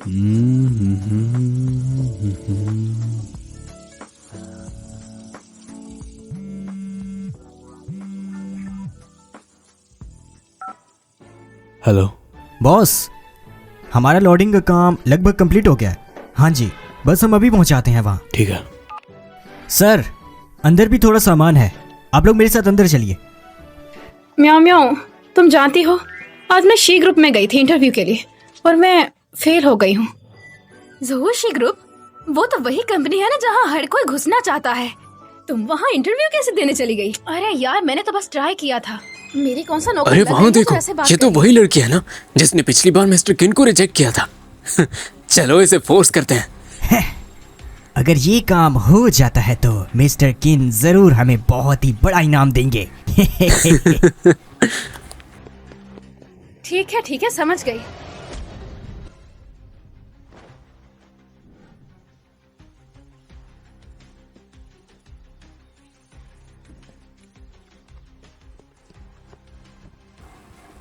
Hello boss, हमारा loading का काम लगभग कंप्लीट हो गया है। हाँ जी, बस हम अभी पहुंचाते हैं वहाँ। ठीक है। सर, अंदर भी थोड़ा सामान है, आप लोग मेरे साथ अंदर चलिए। म्याओ म्याओ, तुम जानती हो आज मैं शी ग्रुप में गई थी इंटरव्यू के लिए और मैं फेल हो गई हूँ। ज़हू शी ग्रुप? वो तो वही कंपनी है ना जहाँ हर कोई घुसना चाहता है। तुम वहाँ इंटरव्यू कैसे देने चली गई? अरे यार, मैंने तो बस ट्राई किया था। मेरी कौन सा नौकरी? अरे वहाँ देखो, ये तो वही लड़की है ना जिसने पिछली बार मिस्टर किन को रिजेक्ट किया था। चलो इसे फोर्स करते हैं। अगर ये काम हो जाता है तो मिस्टर किन जरूर हमें बहुत ही बड़ा इनाम देंगे। ठीक है, समझ गई।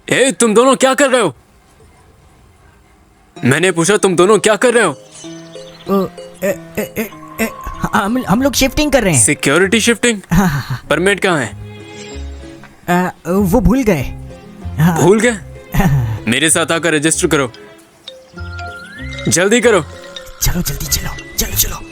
ए, तुम दोनों क्या कर रहे हो? मैंने पूछा तुम दोनों क्या कर रहे हो? हम लोग शिफ्टिंग कर रहे हैं। Security shifting? परमिट कहाँ है? वो भूल गए। भूल गए? मेरे साथ आकर रजिस्टर करो, जल्दी करो। चलो जल्दी चलो, चलो चलो।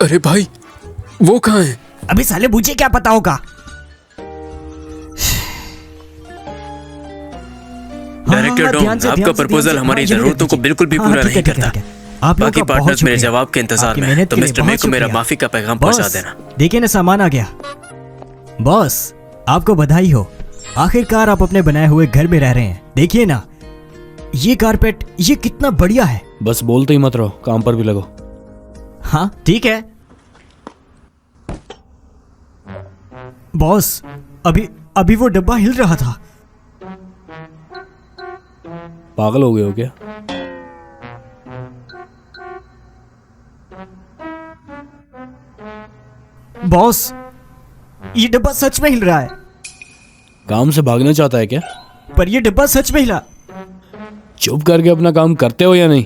अरे भाई, वो कहाँ है? अभी साले मुझे क्या पता होगा। डायरेक्टर डॉन, आपका प्रपोजल हमारी जरूरतों को बिल्कुल भी पूरा नहीं करता। बाकी पार्टनर्स मेरे जवाब के इंतजार में हैं, तो मिस्टर मे को मेरा माफी का पैगाम पहुंचा देना। देखिए ना, सामान आ गया। बॉस, आपको बधाई हो, आखिरकार आप अपने बनाए हुए घर में रह रहे हैं। देखिए ना, ये कारपेट, ये कितना बढ़िया है। बस बोलते ही मत रहो, काम पर भी लगो। हाँ ठीक है बॉस, अभी वो डब्बा हिल रहा था। पागल हो गए हो क्या? बॉस, ये डब्बा सच में हिल रहा है। काम से भागना चाहता है क्या? पर ये डब्बा सच में हिला। चुप करके अपना काम करते हो या नहीं?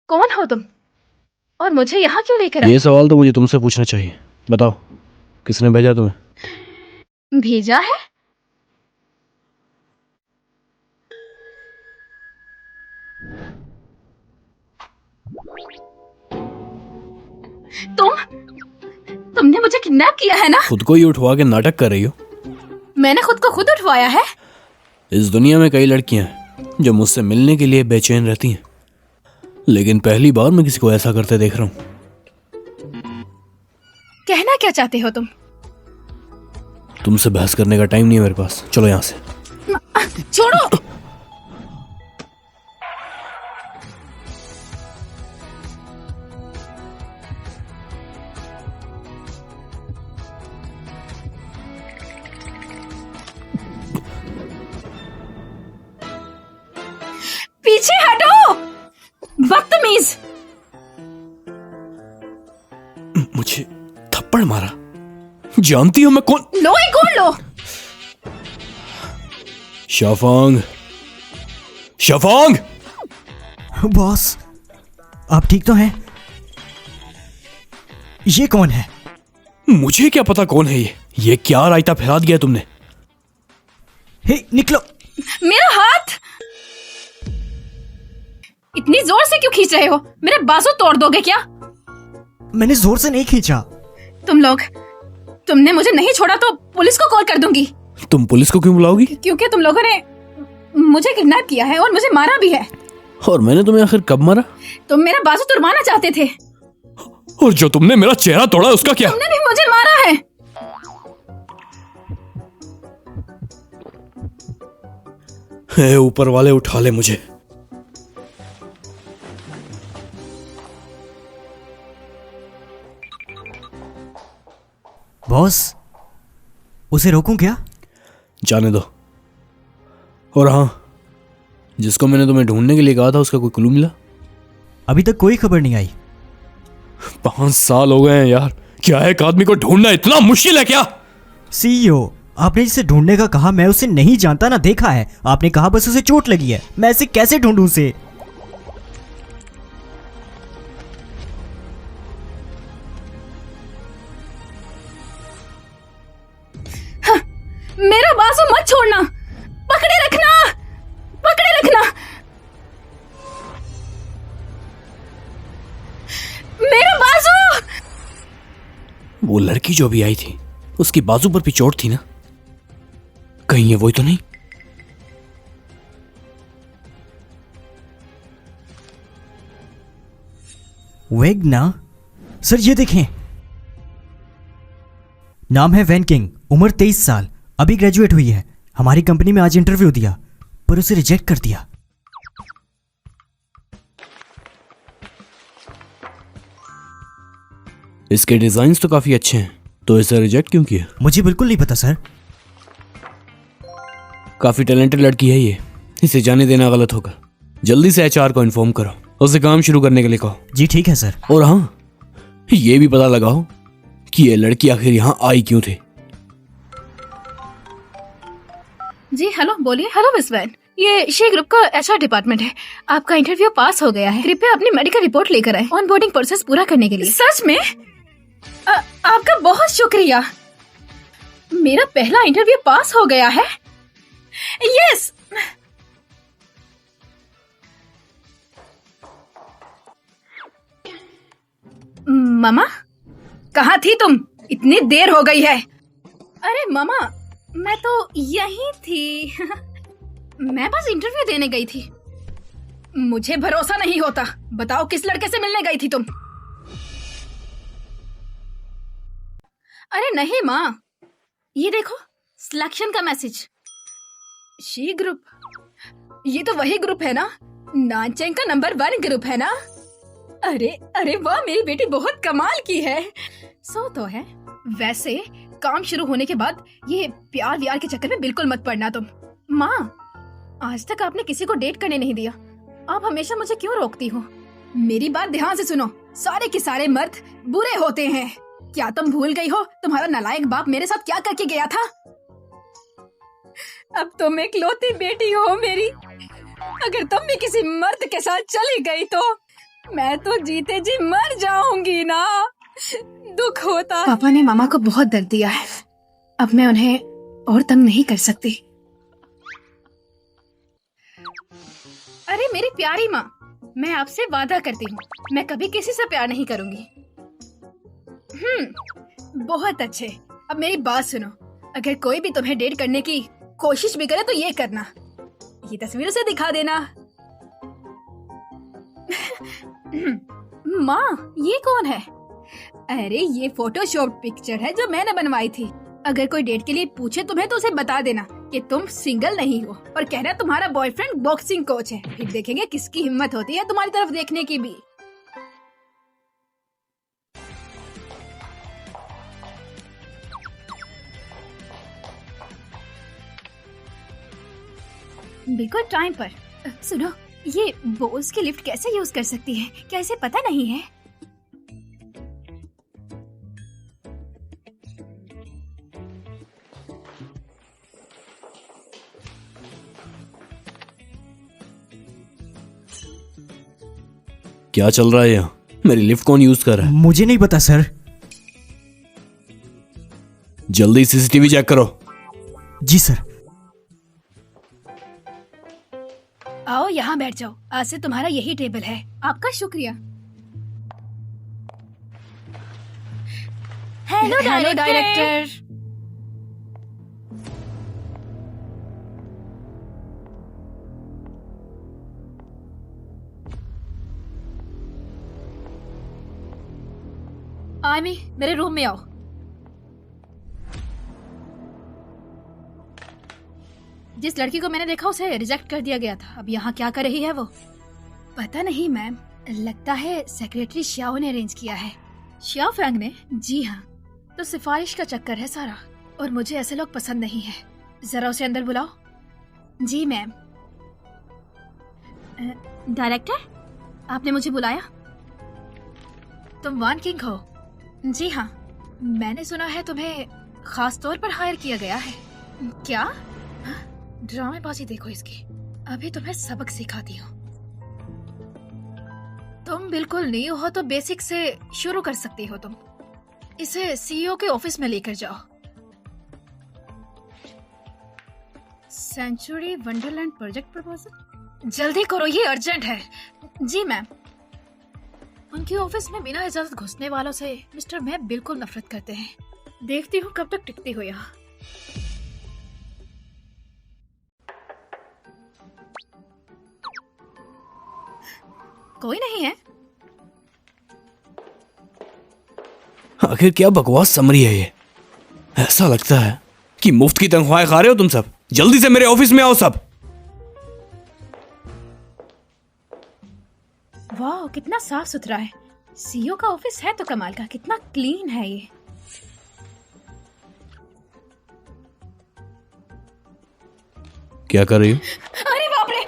कौन हो तुम और मुझे यहाँ क्यों लेकर आए? ये सवाल तो मुझे तुमसे पूछना चाहिए। बताओ, किसने भेजा तुम्हें? भेजा है? तुमने मुझे किडनैप किया है ना? खुद को ही उठवा के नाटक कर रही हो? मैंने खुद को खुद उठवाया है। इस दुनिया में कई लड़कियां हैं जो मुझसे मिलने के लिए बेचैन रहती हैं, लेकिन पहली बार मैं किसी को ऐसा करते देख रहा हूँ। कहना क्या चाहते हो तुम? तुमसे बहस करने का टाइम नहीं है मेरे पास, चलो यहाँ से। छोड़ो। पीछे हटो, बदतमीज। मुझे थप्पड़ मारा, जानती हो मैं कौन? लो एक और लो। शाफांग, शाफांग! बॉस, आप ठीक तो हैं? ये कौन है? मुझे क्या पता कौन है ये क्या रायता फैला दिया तुमने? हे निकलो। मेरा हाथ इतनी जोर से क्यों खींच रहे हो? मेरे बाजू तोड़ दोगे क्या? मैंने जोर से नहीं खींचा। तुमने मुझे नहीं छोड़ा तो पुलिस को कॉल कर दूंगी। तुम पुलिस को क्यों बुलाओगी? क्योंकि तुम लोगों ने मुझे किडनैप किया है और मुझे मारा भी है। और मैंने तुम्हें आखिर कब मारा? तुम मेरा बाजू तुड़वाना चाहते थे। और जो तुमने मेरा चेहरा तोड़ा उसका क्या? तुमने भी मुझे मारा है। हे ऊपर वाले उठा ले मुझे। बॉस, उसे रोकूं क्या? जाने दो। और हाँ, जिसको मैंने तुम्हें ढूंढने के लिए कहा था उसका कोई क्लू मिला? अभी तक कोई खबर नहीं आई। 5 साल हो गए हैं यार। क्या है, एक आदमी को ढूंढना इतना मुश्किल है क्या? सीईओ, आपने जिसे ढूंढने का कहा मैं उसे नहीं जानता ना देखा है। आपने कहा बस उसे चोट लगी है। मैं इसे कैसे ढूंढूं उसे? मेरा बाजू मत छोड़ना। पकड़े रखना, पकड़े रखना। मेरा बाजू। वो लड़की जो भी आई थी उसकी बाजू पर भी चोट थी ना? कहीं ये वही तो नहीं? वेगना? सर ये देखें, नाम है वैन किंग, उम्र 23 साल, अभी ग्रेजुएट हुई है। हमारी कंपनी में आज इंटरव्यू दिया पर उसे रिजेक्ट कर दिया। इसके डिजाइन्स तो काफी अच्छे हैं, तो इसे रिजेक्ट क्यों किया? मुझे बिल्कुल नहीं पता सर। काफी टैलेंटेड लड़की है ये, इसे जाने देना गलत होगा। जल्दी से एचआर को इन्फॉर्म करो, उसे काम शुरू करने के लिए कहो। जी ठीक है सर। और हाँ, ये भी पता लगाओ कि ये लड़की आखिर यहाँ आई क्यों थी। जी हेलो, बोलिए। हेलो मिस वैन, ये शी ग्रुप का एचआर डिपार्टमेंट है। आपका इंटरव्यू पास हो गया है। कृपया अपनी मेडिकल रिपोर्ट लेकर आए ऑन बोर्डिंग प्रोसेस पूरा करने के लिए। सच में? आपका बहुत शुक्रिया। मेरा पहला इंटरव्यू पास हो गया है। यस। मामा, कहाँ थी तुम? इतनी देर हो गई है। अरे मामा, मैं तो यहीं थी। मैं बस इंटरव्यू देने गई थी। मुझे भरोसा नहीं होता। बताओ किस लड़के से मिलने गई थी तुम? अरे नहीं माँ, ये देखो सिलेक्शन का मैसेज। शी ग्रुप, ये तो वही ग्रुप है ना? नानचेंग का नंबर 1 ग्रुप है ना? अरे अरे वाह, मेरी बेटी बहुत कमाल की है। सो तो है। वैसे काम शुरू होने के बाद ये प्यार व्यार के चक्कर में बिल्कुल मत पड़ना तुम। माँ, आज तक आपने किसी को डेट करने नहीं दिया। आप हमेशा मुझे क्यों रोकती हो? मेरी बात ध्यान से सुनो। सारे के सारे मर्द बुरे होते हैं। क्या तुम भूल गई हो तुम्हारा नालायक बाप मेरे साथ क्या करके गया था? अब तुम इकलौती बेटी हो मेरी। अगर तुम भी किसी मर्द के साथ चली गई तो मैं तो जीते जी मर जाऊंगी ना। दुख होता। पापा ने मामा को बहुत दर्द दिया है। अब मैं उन्हें और तंग नहीं कर सकती। अरे मेरी प्यारी माँ, मैं आपसे वादा करती हूँ मैं कभी किसी से प्यार नहीं करूंगी। बहुत अच्छे। अब मेरी बात सुनो। अगर कोई भी तुम्हें डेट करने की कोशिश भी करे तो ये करना, ये तस्वीर उसे दिखा देना। माँ, ये कौन है? अरे ये फोटोशॉप पिक्चर है जो मैंने बनवाई थी। अगर कोई डेट के लिए पूछे तुम्हें तो उसे बता देना कि तुम सिंगल नहीं हो और कहना तुम्हारा बॉयफ्रेंड बॉक्सिंग कोच है। फिर देखेंगे किसकी हिम्मत होती है तुम्हारी तरफ देखने की भी। बिल्कुल टाइम पर। सुनो, ये बोस की लिफ्ट कैसे यूज कर सकती है? क्या इसे पता नहीं है? क्या चल रहा है यहाँ? मेरी लिफ्ट कौन यूज कर रहा है? मुझे नहीं पता सर। जल्दी सीसीटीवी चेक करो। जी सर। आओ यहाँ बैठ जाओ, आज से तुम्हारा यही टेबल है। आपका शुक्रिया। Hello director. आमी, मेरे रूम में आओ। जिस लड़की को मैंने देखा उसे रिजेक्ट कर दिया गया था। अब यहाँ क्या कर रही है वो? पता नहीं मैम, लगता है सेक्रेटरी श्याओ ने अरेंज किया है। श्याओ फैंग ने? जी हाँ। तो सिफारिश का चक्कर है सारा, और मुझे ऐसे लोग पसंद नहीं है। जरा उसे अंदर बुलाओ। जी मैम। डायरेक्टर, आपने मुझे बुलाया? तुम वान किंग हो? जी हाँ। मैंने सुना है तुम्हें खास तौर पर हायर किया गया है। क्या? ड्रामेबाजी देखो इसकी। अभी तुम्हें सबक सिखाती हूँ। तुम बिल्कुल न्यू हो तो बेसिक से शुरू कर सकती हो। तुम इसे सीईओ के ऑफिस में लेकर जाओ। सेंचुरी वंडरलैंड प्रोजेक्ट प्रपोजल, जल्दी करो, ये अर्जेंट है। जी मैम। उनके ऑफिस में बिना इजाजत घुसने वालों से मिस्टर मैप बिल्कुल नफरत करते हैं। देखती हूँ कब तक टिकती हो यहाँ। कोई नहीं है। आखिर क्या बकवास समरी है ये? ऐसा लगता है कि मुफ्त की तनख्वाहें खा रहे हो तुम सब। जल्दी से मेरे ऑफिस में आओ सब। वाह, कितना साफ सुथरा है। सीईओ का ऑफिस है तो कमाल का। कितना क्लीन है ये। क्या कर रही हो? अरे बाप रे!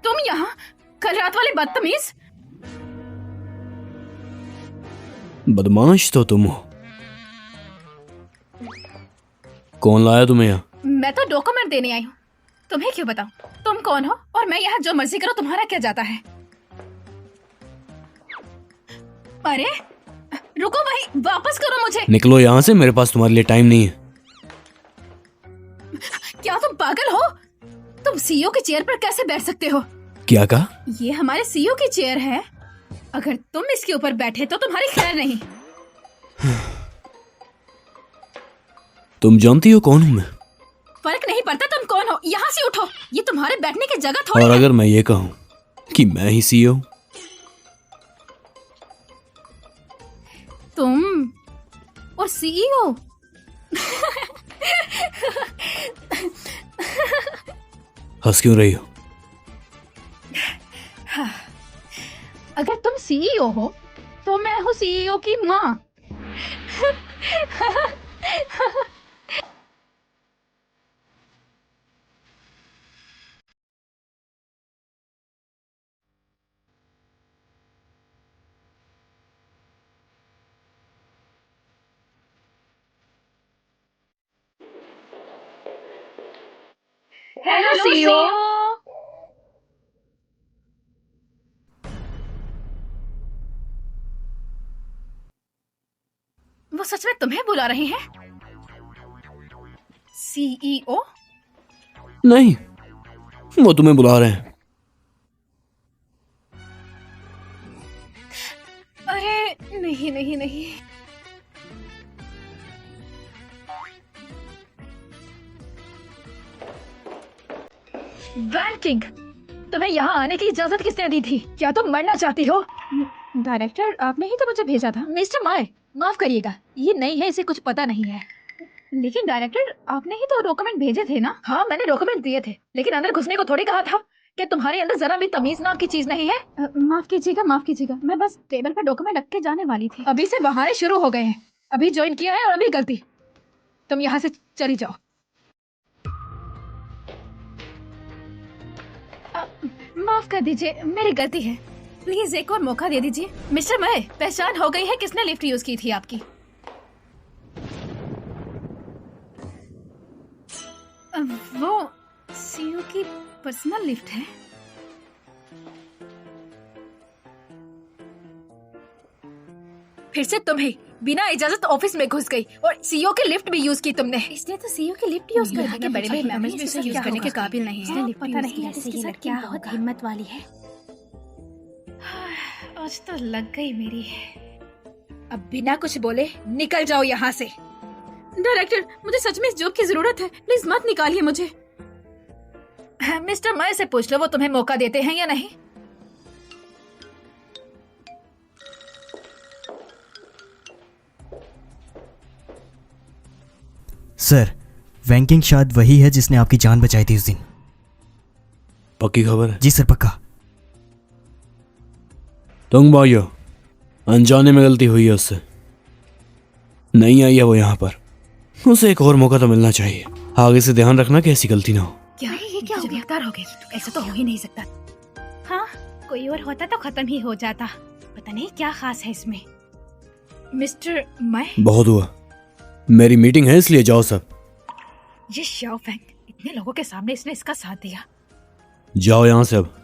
तुम यहाँ? कल रात वाले बदतमीज। बदमाश तो तुम हो। कौन लाया तुम्हें यहाँ? मैं तो डॉक्यूमेंट देने आई हूँ। तुम्हें क्यों बताऊं? तुम कौन हो और मैं यहाँ जो मर्जी करो तुम्हारा क्या जाता है? अरे रुको भाई, वापस करो मुझे। निकलो यहाँ से, मेरे पास तुम्हारे लिए टाइम नहीं है। क्या तुम पागल हो? तुम सीईओ की चेयर पर कैसे बैठ सकते हो? क्या कहा? ये हमारे सीईओ की चेयर है। अगर तुम इसके ऊपर बैठे तो तुम्हारी खैर नहीं। तुम जानती हो कौन हूँ मैं? फर्क नहीं पड़ता तुम कौन हो। यहाँ से उठो, ये तुम्हारे बैठने की जगह थोड़ी और है। अगर मैं ये कहूँ कि मैं ही सीईओ? तुम और सीईओ? हंस क्यों रही हो? अगर तुम सीईओ हो तो मैं हूँ सीईओ की माँ। Hello CEO. वो सच में तुम्हें बुला रहे हैं? सीईओ? नहीं, वो तुम्हें बुला रहे हैं। अरे नहीं नहीं नहीं। बैंकिंग, तुम्हें यहाँ आने की इजाजत किसने दी थी? क्या तुम मरना चाहती हो? डायरेक्टर, आपने ही तो मुझे भेजा था। मिस्टर माय, माफ करिएगा, ये नई है, इसे कुछ पता नहीं है। लेकिन डायरेक्टर, आपने ही तो डॉक्यूमेंट भेजे थे ना? हाँ, मैंने डॉक्यूमेंट दिए थे, लेकिन अंदर घुसने को थोड़ी कहा था। क्या तुम्हारे अंदर जरा भी तमीज नाम की चीज नहीं है? माफ कीजिएगा, मैं बस टेबल पर डॉक्यूमेंट रख के जाने वाली थी। अभी से बहाने शुरू हो गए हैं। अभी ज्वाइन किया है और अभी गलती। तुम यहाँ से चली जाओ। माफ कर दीजिए, मेरी गलती है। प्लीज एक और मौका दे दीजिए। मिस्टर मय, पहचान हो गई है किसने लिफ्ट यूज की थी आपकी? वो सीईओ की पर्सनल लिफ्ट है। फिर से तुम ही बिना इजाजत ऑफिस में घुस गई और सीईओ की लिफ्ट भी यूज की तुमने। इसने तो सीईओ की लिफ्ट यूज कर के बड़े बड़े मेंबर्स भी उसे यूज करने के काबिल नहीं है। पता नहीं ऐसे ये लड़की बहुत हिम्मत वाली है। आज तो लग गई मेरी। अब बिना कुछ बोले निकल जाओ यहाँ से। डायरेक्टर, मुझे सच में इस जॉब की जरूरत है, प्लीज मत निकालिए मुझे। मिस्टर मय से पूछ लो वो तुम्हें मौका देते हैं या नहीं। सर, वैंकिंग शायद वही है जिसने आपकी जान बचाई थी उस दिन। पक्की खबर है? जी सर, पक्का। तुम भाइयों, अनजाने में गलती हुई है उससे, नहीं आई है वो यहाँ पर। उसे एक और मौका तो मिलना चाहिए। आगे से ध्यान रखना कि ऐसी गलती ना हो। क्या ये क्या हो गया? गिरफ्तार हो गई? ऐसा तो हो ही नहीं सकता। हाँ, कोई और होता तो खत्म ही हो जाता। पता नहीं क्या खास है इसमें। मिस्टर मय, बहुत हुआ, मेरी मीटिंग है इसलिए जाओ सब। ये शाओ फेंग, इतने लोगों के सामने इसने इसका साथ दिया। जाओ यहाँ से अब।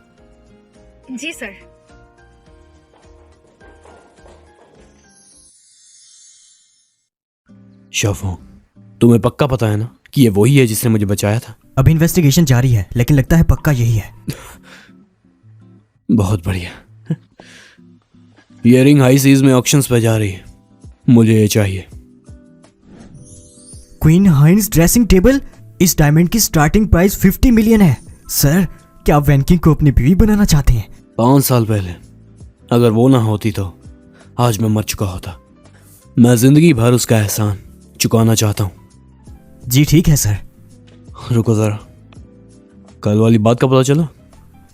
जी सर। शाओ, तुम्हें पक्का पता है ना कि ये वही है जिसने मुझे बचाया था? अब इन्वेस्टिगेशन जारी है, लेकिन लगता है पक्का यही है। बहुत बढ़िया। ये रिंग हाई सीज में ऑक्शंस पे जा रही है, मुझे ये चाहिए। क्वीन हाइन्स ड्रेसिंग टेबल, इस डायमंड की स्टार्टिंग प्राइस 50 मिलियन है। सर, क्या आप वैंकिंग को अपनी बीवी बनाना चाहते हैं? 5 साल पहले अगर वो ना होती तो आज मैं मर चुका होता। मैं जिंदगी भर उसका एहसान चुकाना चाहता हूँ। जी ठीक है सर। रुको जरा, कल वाली बात का पता चला?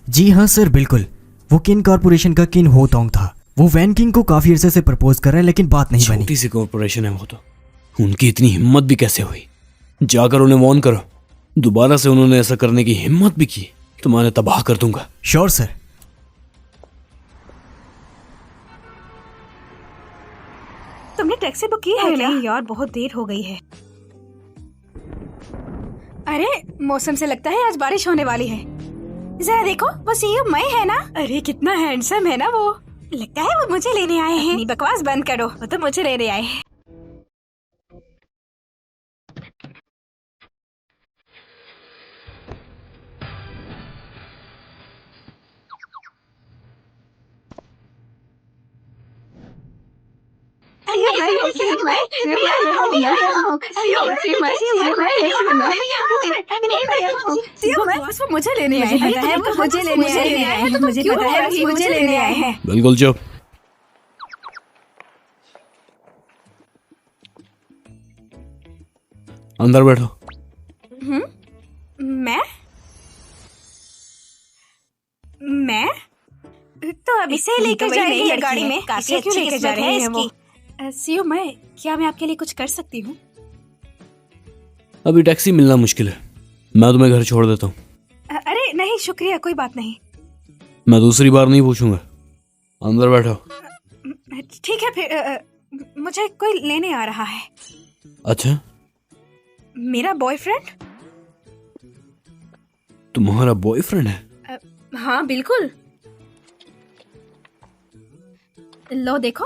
जी हाँ सर, बिल्कुल। वो किन कॉर्पोरेशन का किन हो तोंग था। वो वैन किंग को काफी अरसे से प्रपोज कर रहा है, लेकिन बात नहीं बनी। छोटी सी कॉर्पोरेशन है वो तो, उनकी इतनी हिम्मत भी कैसे हुई? जाकर उन्हें वॉर्न करो, दोबारा से उन्होंने ऐसा करने की हिम्मत भी की तो मैं उन्हें तबाह कर दूंगा। Sure sir. तुमने टैक्सी बुक की है क्या? नहीं यार, बहुत देर हो गई है। अरे मौसम से लगता है आज बारिश होने वाली है। जरा देखो, वो सीईओ मय है ना? अरे कितना हैंडसम है ना वो। लगता है वो मुझे लेने आए हैं। अपनी बकवास बंद करो, वो तो मुझे लेने आए हैं। मुझे लेने आए हैं। मुझे लेने आए हैं। मुझे पता है वो मुझे लेने आए हैं। बिल्कुल चुप। अंदर बैठो। मैं तो अब इसे लेकर जाएंगे गाड़ी में। काफी अच्छी लेकर जा रहे हैं वो। सीईओ मैं, क्या मैं आपके लिए कुछ कर सकती हूँ? अभी टैक्सी मिलना मुश्किल है, मैं तुम्हें घर छोड़ देता हूँ। अरे नहीं शुक्रिया, कोई बात नहीं। मैं दूसरी बार नहीं पूछूंगा। अंदर बैठो। ठीक है, फिर मुझे कोई लेने आ रहा है। अच्छा, मेरा बॉयफ्रेंड? तुम्हारा बॉयफ्रेंड है? हाँ बिल्कुल। लो देखो,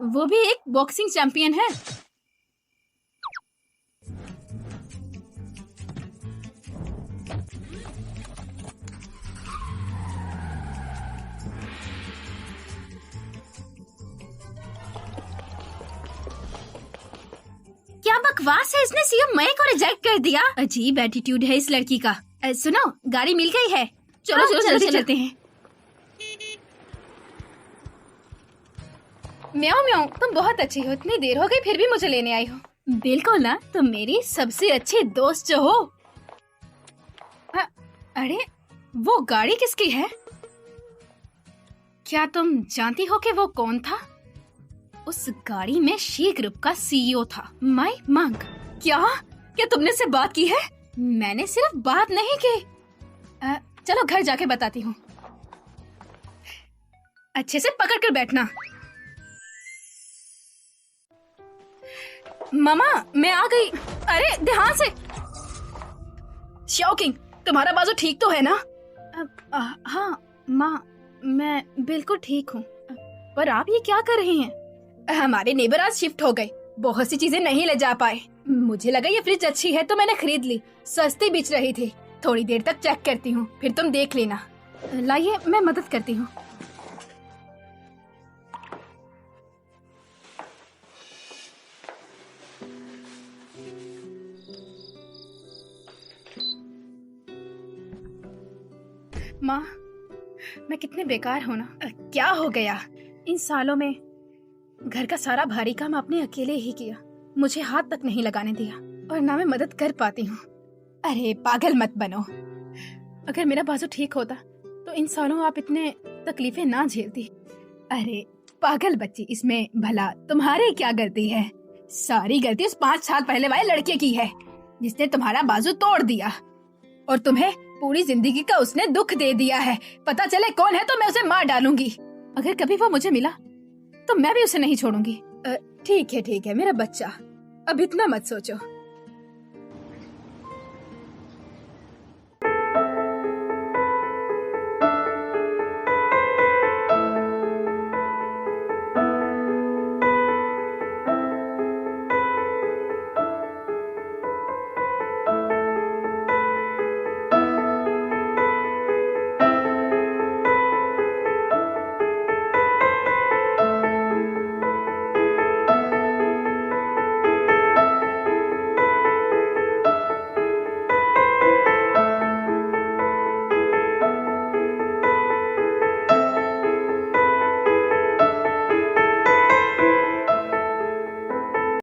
वो भी एक बॉक्सिंग चैंपियन है। क्या बकवास है, इसने सीईओ मय को रिजेक्ट कर दिया। अजीब एटीट्यूड है इस लड़की का। सुनो, गाड़ी मिल गई है, चलो चलो जल्दी चलते हैं। म्याओ म्याओ, तुम बहुत अच्छी हो। इतनी देर हो गई फिर भी मुझे लेने आई हो। बिल्कुल ना, तुम मेरी सबसे अच्छी दोस्त जो हो। अरे वो गाड़ी किसकी है? क्या तुम जानती हो कि वो कौन था? उस गाड़ी में शी ग्रुप का सीईओ था, माय मंक। क्या तुमने से बात की है? मैंने सिर्फ बात नहीं की। चलो घर जाके बताती हूँ। अच्छे से पकड़ कर बैठना। मामा मैं आ गई। अरे ध्यान से। शॉकिंग, तुम्हारा बाजू ठीक तो है ना? हाँ माँ, मैं बिल्कुल ठीक हूँ। पर आप ये क्या कर रही हैं? हमारे नेबर आज शिफ्ट हो गए, बहुत सी चीजें नहीं ले जा पाए। मुझे लगा ये फ्रिज अच्छी है तो मैंने खरीद ली, सस्ती बिच रही थी। थोड़ी देर तक चेक करती हूँ, फिर तुम देख लेना। लाइए मैं मदद करती हूँ। माँ, मैं कितने बेकार हूँ ना। क्या हो गया? इन सालों में घर का सारा भारी काम आपने अकेले ही किया, मुझे हाथ तक नहीं लगाने दिया और ना मैं मदद कर पाती हूँ। अरे पागल मत बनो। अगर मेरा बाजू ठीक होता तो इन सालों आप इतने तकलीफें ना झेलती। अरे पागल बच्ची, इसमें भला तुम्हारी क्या गलती है? सारी गलती उस 5 साल पहले वाले लड़के की है जिसने तुम्हारा बाजू तोड़ दिया और तुम्हें पूरी जिंदगी का उसने दुख दे दिया है। पता चले कौन है तो मैं उसे मार डालूंगी। अगर कभी वो मुझे मिला तो मैं भी उसे नहीं छोड़ूंगी। ठीक है मेरा बच्चा, अब इतना मत सोचो।